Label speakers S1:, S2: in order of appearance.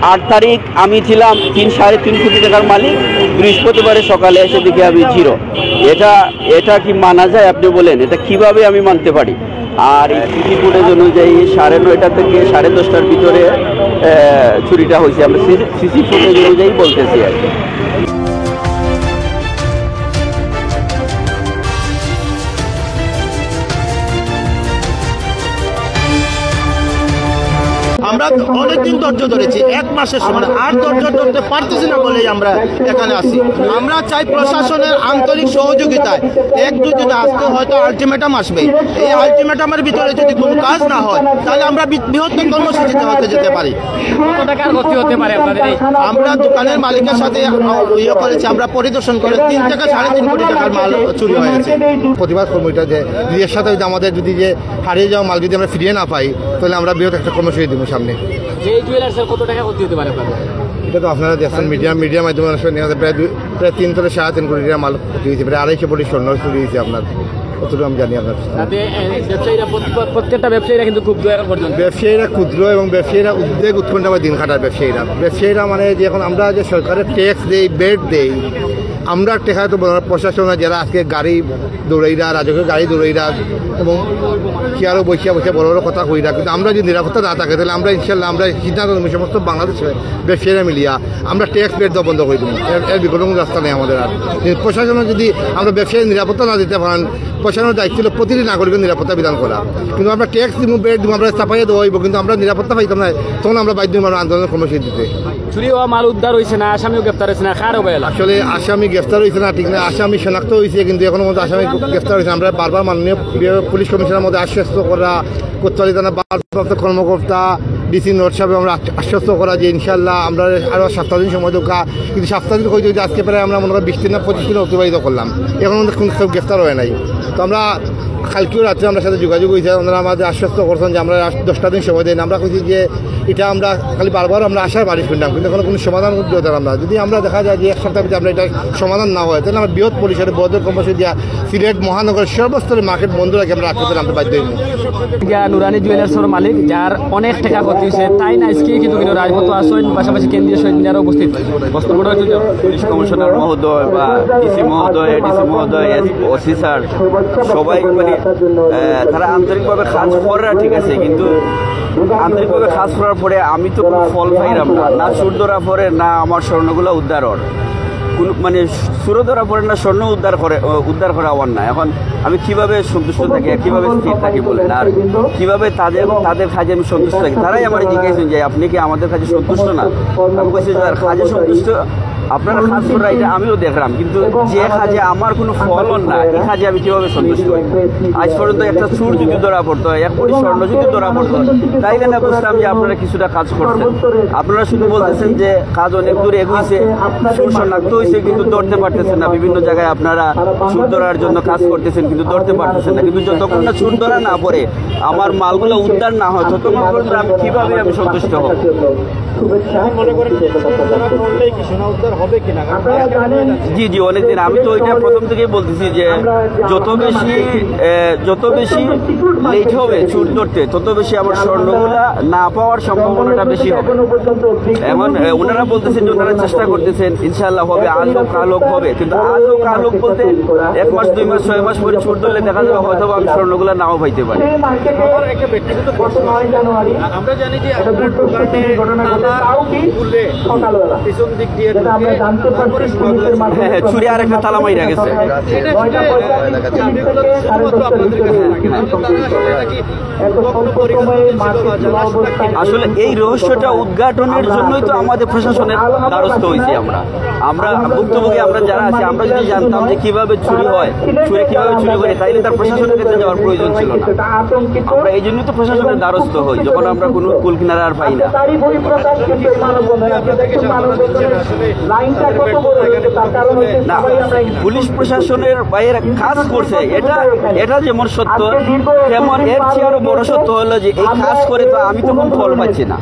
S1: 8 তারিখ আমি ছিলাম 3-3.5 কোটি টাকার মালিক, বৃহস্পতিবারে সকালে এসে দেখি আমি জিরো। এটা কি মানা যায় আপনি বলেন? এটা কিভাবে আমি মানতে পারি? আর এই সিসি ফুটেজ অনুযায়ী 9:30 থেকে 10:30টার ভিতরে চুরিটা হয়েছে, আমরা সিসি ফুটেজ অনুযায়ী বলতেছি আর কি।
S2: আমরা অনেকদিন ধৈর্য ধরেছি, 1 মাসের সময়, আর ধৈর্য ধরতে পারতেছি না বলেই আমরা এখানে আসি। আমরা চাই প্রশাসনের আন্তরিক সহযোগিতায় 1-2 দিন আসতে হয়তো আলটিমেটাম আসবে। এই আলটিমেটামের ভিতরে যদি কোনো কাজ না হয় তাহলে আমরা বৃহত্তর কর্মসূচিতে হতে যেতে পারি।
S3: কত টাকার ক্ষতি হতে পারে আপনাদের?
S2: আমরা দোকানের মালিকের সাথে ইয়ে করেছি, আমরা পরিদর্শন করে 3 থেকে 3.5 কোটি টাকার মাল চুরি হয়েছে। প্রতিবাদ কর্মীটা যে এর সাথে আমাদের যদি যে হারিয়ে যাওয়া মাল যদি আমরা ফিরিয়ে না পাই তাহলে আমরা বৃহৎ একটা কর্মসূচি দেবো সামনে।
S3: যে জুয়েলার্সের কত টাকা ক্ষতি হতে পারে আপনাদের?
S2: এটা তো আপনারা দেখছেন মিডিয়া মাধ্যমে প্রায় 3 থেকে 3.5 কোটি টাকা মাল ক্ষতি হয়েছে, প্রায় 250 কোটি স্বর্ণ চুরি হয়েছে আপনার, কতটুকু আমি জানি আপনার।
S3: প্রত্যেকটা ব্যবসায়ীরা কিন্তু খুব দয়া পর্যন্ত
S2: ব্যবসায়ীরা ক্ষুদ্র এবং ব্যবসায়ীরা উদ্বেগ উৎকণ্ঠা দিন খাটার ব্যবসায়ীরা মানে যে এখন আমরা যে সরকারের ট্যাক্স দেই, বেড দেই, আমরা টেকা তো প্রশাসন যারা আজকে গাড়ি দৌড়াইরা, রাজকীয় গাড়ি দৌড়াইরা এবং কি আরও বসিয়া বড় বড় কথা কইরা, কিন্তু আমরা যদি নিরাপত্তা না থাকে তাহলে আমরা ইনশাল্লাহ আমরা সিদ্ধান্ত সমস্ত বাংলাদেশের ব্যবসায়ীরা মিলিয়া আমরা ট্যাক্স বেড দেওয়া বন্ধ করে দেবো। এর বিকল্প কোনো রাস্তা নেই আমাদের। আর প্রশাসনের যদি আমরা ব্যবসায়ী নিরাপত্তা না দিতে পারেন, প্রশাসনের দায়িত্ব হলো প্রতিটি নাগরিকের নিরাপত্তা বিধান করা, কিন্তু আমরা ট্যাক্স দিব, বেড দিব, আমরা চাপাইয়ে দেওয়া হইব, কিন্তু আমরা নিরাপত্তা পাইতাম না, তখন আমরা বাধ্য হইব আমরা আন্দোলনের কর্মসূচি দিতে।
S3: চুরি হওয়া মাল উদ্ধার হয়েছে না, আসামিও গ্রেফতার হয়েছে না, কার অবহেলা?
S2: আসলে আসামি গ্রেফতার হয়েছে না ঠিক না, আসামি শনাক্ত হয়েছে, কিন্তু এখনো মধ্যে আসামি গ্রেফতার হয়েছে। আমরা বারবার মাননীয় পুলিশ কমিশনের মধ্যে আশ্বস্ত করা, কোতোয়ালি থানা ভারপ্রাপ্ত কর্মকর্তা ডিসি নোট সাহেব আমরা আশ্বস্ত করা যে ইনশাল্লাহ আমরা আরও 7 দিন সময় দোকা, কিন্তু 7 দিন হয়ে যে আজকে প্রায় আমরা মনে করি 20 দিন না 25 দিন অতিবাহিত করলাম, এখন আমাদের কোনো কেউ গ্রেফতার হয় নাই। তো আমরা কালকেও রাত্রে আমরা সাথে যোগাযোগ হয়েছে, ওনারা আমাদের আশ্বস্ত করছেন যে আমরা 10টা দিন সময় দিন। আমরা কইছি যে এটা আমরা খালি বারবার আমরা আশার বাড়ি শুনলাম, কিন্তু কোনো সমাধান করতে পারলাম না। যদি আমরা দেখা যায় যে 1 সপ্তাহের ভিতরে আমরা এটা সমাধান না হয় তাহলে আমরা বৃহৎ পরিসরে বড় কর্মসূচি দিয়া সিলেট মহানগরের সর্বস্তরের মার্কেট বন্ধ রাখি আমরা রাখতে আমরা বাধ্য হইব।
S3: নুরানি জুয়েলার্সের মালিক যার অনেক টাকা ক্ষতি হয়েছে, তাই না আজকে কিন্তু রাজপথ আসেন, পাশাপাশি কেন্দ্রীয় সৈন্যরা উপস্থিত।
S1: পুলিশ কমিশনার মহোদয় বা ডিসি মহোদয়, এডিসি মহোদয়, ওসি স্যার সবাই মানে তারা আন্তরিকভাবে কাজ করে, ঠিক আছে, কিন্তু আন্তরিকভাবে কাজ করার পরে আমি তো কোনো ফল পাইলাম না সুর ধরা পরে, না আমার স্বর্ণগুলো উদ্ধার হওয়ার কোনো মানে সুরও ধরা পড়ে না, স্বর্ণ উদ্ধার করা হওয়ার না। এখন আমি কিভাবে সন্তুষ্ট থাকি, কিভাবে স্থির থাকি বলেন, আর কিভাবে তাদের কাজে আমি সন্তুষ্ট থাকি? তারাই আমার জিজ্ঞাসা যে আপনি কি আমাদের কাজে সন্তুষ্ট না? আমি বলছি তার কাজে সন্তুষ্ট, আপনারা কাজ করা এটা আমিও দেখলাম, কিন্তু যে কাজে আমার কোনো ফলন না, এই কাজে আমি কিভাবে সন্তুষ্ট হই? আজ পর্যন্ত একটা চুর যদি ধরা পড়তো, 1 কোটি স্বর্ণ যদি ধরা পড়তো, তাইলে না বুঝতাম যে আপনারা কিছুটা কাজ করছেন। আপনারা শুধু বলতেছেন যে কাজ অনেক দূরে এগোইছে, চুর শনাক্ত হয়েছে, কিন্তু ধরতে পারতেছেন না। বিভিন্ন জায়গায় আপনারা চুর ধরার জন্য কাজ করতেছেন, কিন্তু ধরতে পারতেছেন না। কিন্তু যতক্ষণ না চুর ধরা না পড়ে, আমার মালগুলো উদ্ধার না হয়, ততক্ষণ পর্যন্ত আমি কিভাবে আমি সন্তুষ্ট হব? জি জি, অনেকদিন আমি তো ওইটা প্রথম থেকেই বলতেছি যে যত বেশি লেট হবে চুর ধরতে, তত বেশি আমার স্বর্ণগুলা না পাওয়ার সম্ভাবনাটা বেশি হবে। এখন ওনারা বলতেছেন যে ওনারা চেষ্টা করতেছেন, ইনশাল্লাহ হবে, আলোক হবে, কিন্তু আলোক বলতে 1 মাস 2 মাস 6 মাস পরে চুর ধরলে দেখা যাবে হয়তো আমি স্বর্ণগুলা নাও পাইতে পারি।
S4: আমরা জানি যে
S1: চুরি আর একটা তালা মাইরা গেছে। আসলে এই রহস্যটা উদ্ঘাটনের জন্যই তো আমাদের প্রশাসনের দ্বারস্থ হয়েছি। আমরা ভুক্তভোগী আমরা যারা আছি, আমরা যদি জানতাম যে কিভাবে চুরি হয়, কিভাবে চুরি করে, তাইলে তার প্রশাসনের কাছে যাওয়ার প্রয়োজন ছিল না। আমরা এই জন্যই তো প্রশাসনের দ্বারস্থ হই যখন আমরা কোনো কুল কিনারা আর পাই না। না, পুলিশ প্রশাসনের বাইরে কাজ করছে, এটা যেমন সত্য, তেমন এর চেয়ে আরো বড় সত্য হলো যে এই কাজ করে তো আমি তো কোনো ফল পাচ্ছি না।